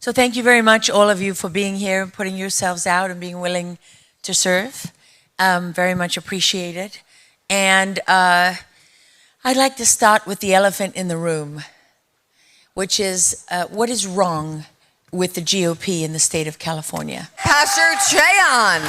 So thank you very much, all of you, for being here, putting yourselves out and being willing to serve. Very much appreciated. And I'd like to start with the elephant in the room, which is what is wrong with the GOP in the state of California? Pastor Che Ahn.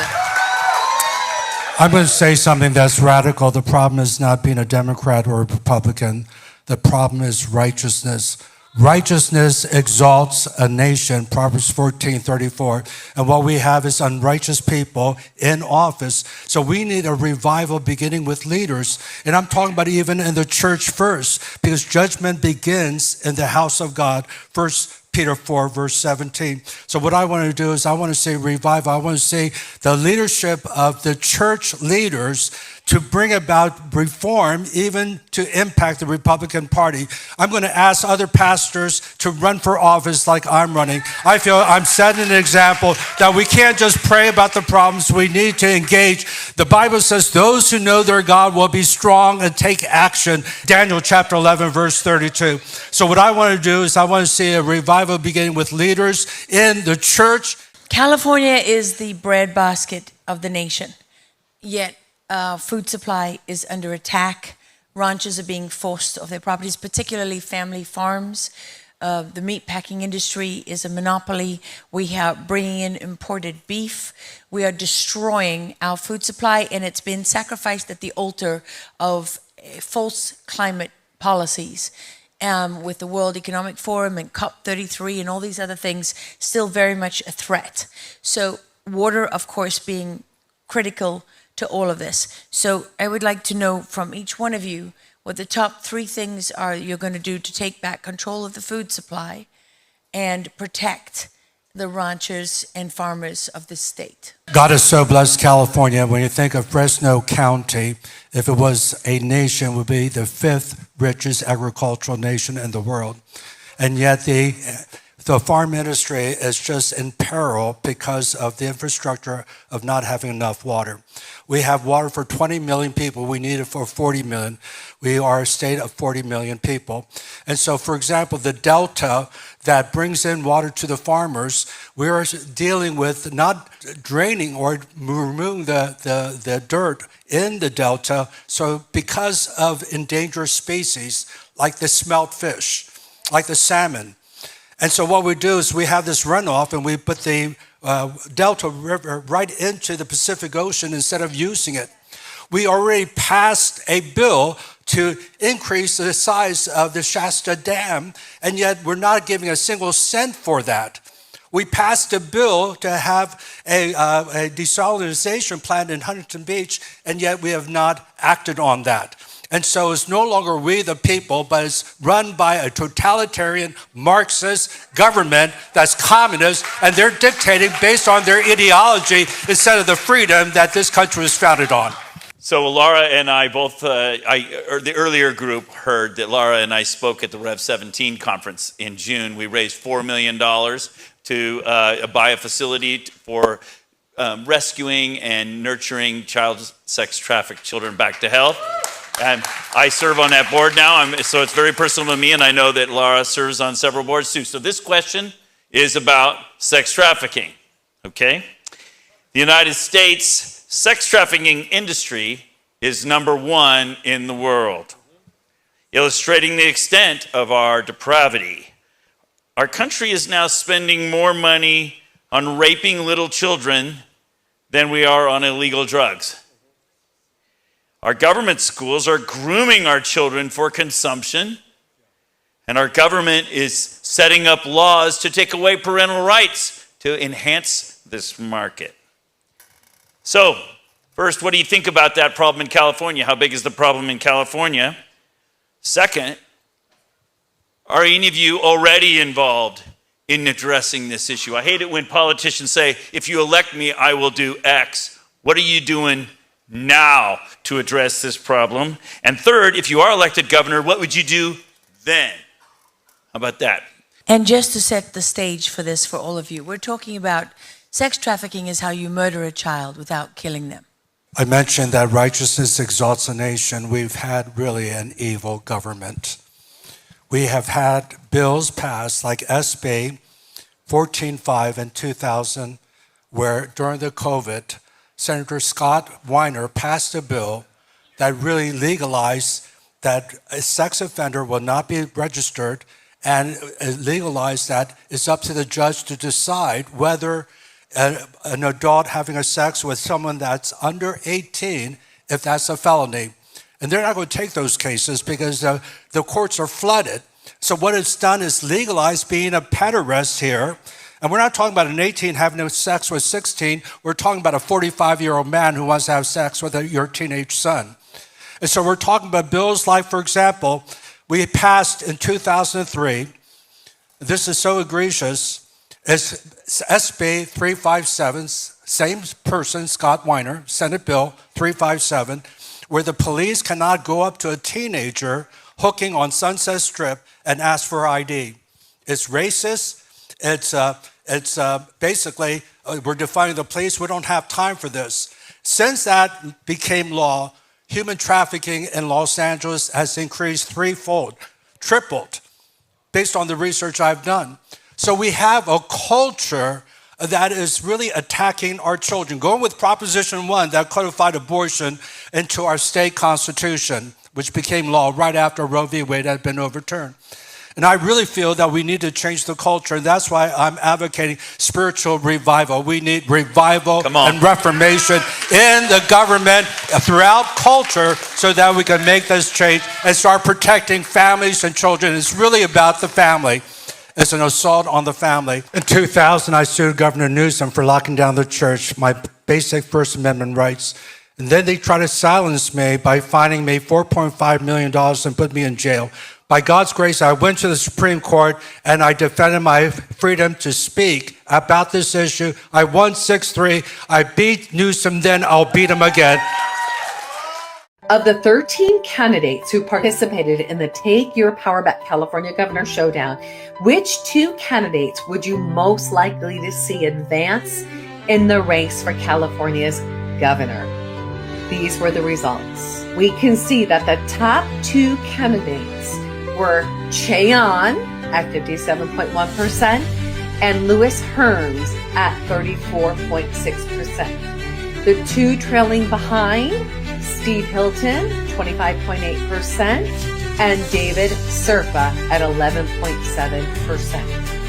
I'm going to say something that's radical. The problem is not being a Democrat or a Republican. The problem is righteousness. Righteousness exalts a nation, Proverbs 14:34. And what we have is unrighteous people in office. So we need a revival beginning with leaders. And I'm talking about even in the church first, because judgment begins in the house of God. First Peter 4, verse 17. So what I want to do is I want to say revival. I want to say the leadership of the church leaders to bring about reform, even to impact the Republican Party. I'm going to ask other pastors to run for office like I'm running. I feel I'm setting an example that we can't just pray about the problems. We need to engage. The Bible says those who know their God will be strong and take action. Daniel chapter 11, verse 32. So what I want to do is I want to see a revival beginning with leaders in the church. California is the breadbasket of the nation, yet food supply is under attack. Ranchers are being forced off their properties, particularly family farms. The meat packing industry is a monopoly. We are bringing in imported beef. We are destroying our food supply, and it's been sacrificed at the altar of false climate policies. With the World Economic Forum and COP33 and all these other things, still very much a threat. So water, of course, being critical to all of this. So I would like to know from each one of you what the top 3 things are you're going to do to take back control of the food supply and protect the ranchers and farmers of this state. God has so blessed California. When you think of Fresno County, if it was a nation, it would be the 5th richest agricultural nation in the world. And yet the farm industry is just in peril because of the infrastructure of not having enough water. We have water for 20 million people. We need it for 40 million. We are a state of 40 million people. And so, for example, the delta that brings in water to the farmers, we are dealing with not draining or removing the dirt in the delta. So because of endangered species, like the smelt fish, like the salmon. And so what we do is we have this runoff and we put the Delta River right into the Pacific Ocean instead of using it. We already passed a bill to increase the size of the Shasta Dam, and yet we're not giving a single cent for that. We passed a bill to have a desalination plant in Huntington Beach, and yet we have not acted on that. And so it's no longer we the people, but it's run by a totalitarian Marxist government that's communist, and they're dictating based on their ideology instead of the freedom that this country was founded on. So Laura and I both, the earlier group heard that Laura and I spoke at the Rev 17 conference in June. We raised $4 million to buy a facility for rescuing and nurturing child sex trafficked children back to health. And I serve on that board now, so it's very personal to me, and I know that Laura serves on several boards too. So this question is about sex trafficking, okay? The United States sex trafficking industry is #1 in the world, illustrating the extent of our depravity. Our country is now spending more money on raping little children than we are on illegal drugs. Our government schools are grooming our children for consumption, and our government is setting up laws to take away parental rights to enhance this market. So, first, what do you think about that problem in California? How big is the problem in California? Second, are any of you already involved in addressing this issue? I hate it when politicians say, if you elect me, I will do X. What are you doing now to address this problem? And third, if you are elected governor, what would you do then? How about that? And just to set the stage for this for all of you, we're talking about sex trafficking is how you murder a child without killing them. I mentioned that righteousness exalts a nation. We've had really an evil government. We have had bills passed like SB 14-5 in 2000, where during the COVID, Senator Scott Weiner passed a bill that really legalized that a sex offender will not be registered, and legalized that it's up to the judge to decide whether an adult having a sex with someone that's under 18, if that's a felony. And they're not going to take those cases because the courts are flooded. So what it's done is legalize being a pederast here. And we're not talking about an 18 having sex with 16. We're talking about a 45-year-old man who wants to have sex with your teenage son. And so we're talking about bills like, for example, we passed in 2003, this is so egregious, it's SB 357, same person, Scott Weiner, Senate Bill 357, where the police cannot go up to a teenager hooking on Sunset Strip and ask for ID. It's racist. It's basically, we're defying the police. We don't have time for this. Since that became law, human trafficking in Los Angeles has increased threefold, tripled, based on the research I've done. So we have a culture that is really attacking our children. Going with Proposition 1 that codified abortion into our state constitution, which became law right after Roe v. Wade had been overturned. And I really feel that we need to change the culture, and that's why I'm advocating spiritual revival. We need revival and reformation in the government, throughout culture, so that we can make this change and start protecting families and children. It's really about the family. It's an assault on the family. In 2000, I sued Governor Newsom for locking down the church, my basic First Amendment rights. And then they tried to silence me by fining me $4.5 million and put me in jail. By God's grace, I went to the Supreme Court and I defended my freedom to speak about this issue. I won 6-3. I beat Newsom, then I'll beat him again. Of the 13 candidates who participated in the Take Your Power Back California Governor Showdown, which two candidates would you most likely to see advance in the race for California's governor? These were the results. We can see that the top two candidates were Che Ahn at 57.1% and Louis Herms at 34.6%. The two trailing behind, Steve Hilton, 25.8%, and David Serpa at 11.7%.